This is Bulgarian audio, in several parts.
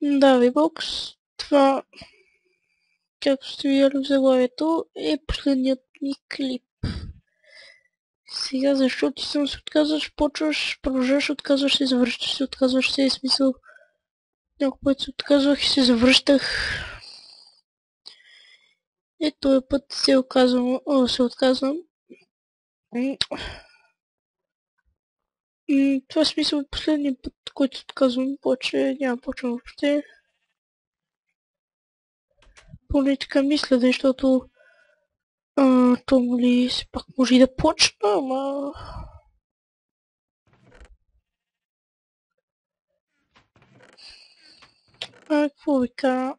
Да, Вибокс, това, както сте видяли в заглавието, е последният ми клип. Сега защо ти съм се отказваш, почваш, продължаваш, отказваш се, завръщаш се, отказваш се, е смисъл. Няколко път се отказвах и се завръщах. Този път се отказвам. Това е смисъл последния път, който се отказвам, повече няма почвам въобще. Поне така мисля, защото то ли се пак може и да почна, ама... Какво ви кажа?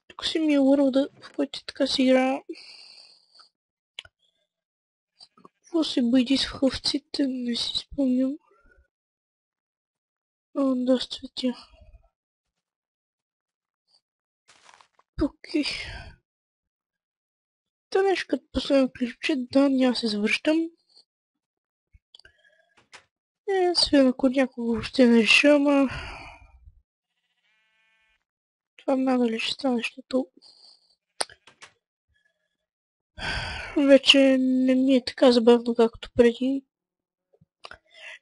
Тук си ми е world, в който така си игра. Какво се байдисваха овците, не си спомням. Доста тя. Окей. Та нещо като последно клипче, да, няма се завръщам. Освен ако някога въобще не реша, ама... Това надали ще стане, защото... Вече не ми е така забавно, както преди.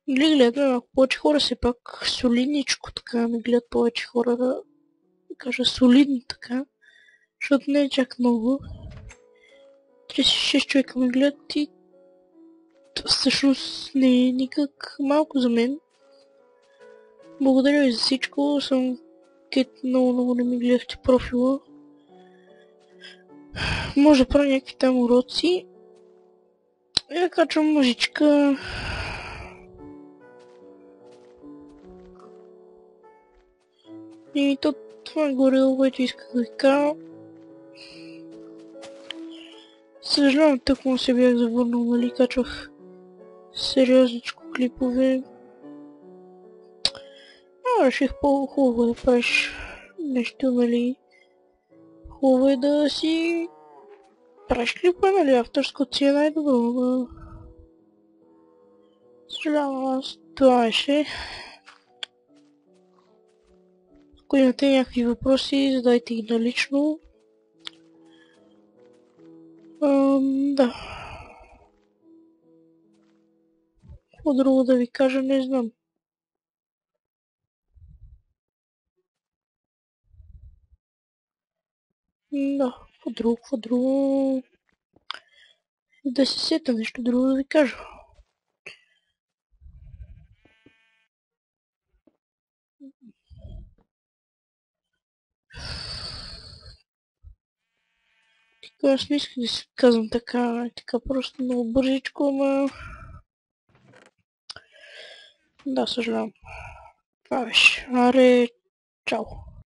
Гледам малко повече хора, все пак солидничко така, ме гледат повече хора, да кажа солидно така, защото не е чак много. 36 човека ме гледат и всъщност не е никак малко за мен. Благодаря ви за всичко, съм много не ми гледахте профила. Може да правя някакви там уроци. Я качвам мъжичка. И това е горе-долу, което исках да ви кажа. Съжалявам, тъкмо се бях завърнал, нали, качвах сериозничко клипове. Реших по-хубаво да правиш нещо, нали. Хубаво е да си правиш клипа, нали, авторското си е най-добро, но... Съжалявам, аз това беше. Ако имате някакви въпроси, задайте ги налично. Да. Какво друго да ви кажа, не знам. Да, какво друго... Да се сета нещо друго да ви кажа. Аз не исках да се казвам така просто много бързичко, ама... Да, съжалявам. Това беше. Аре, чао.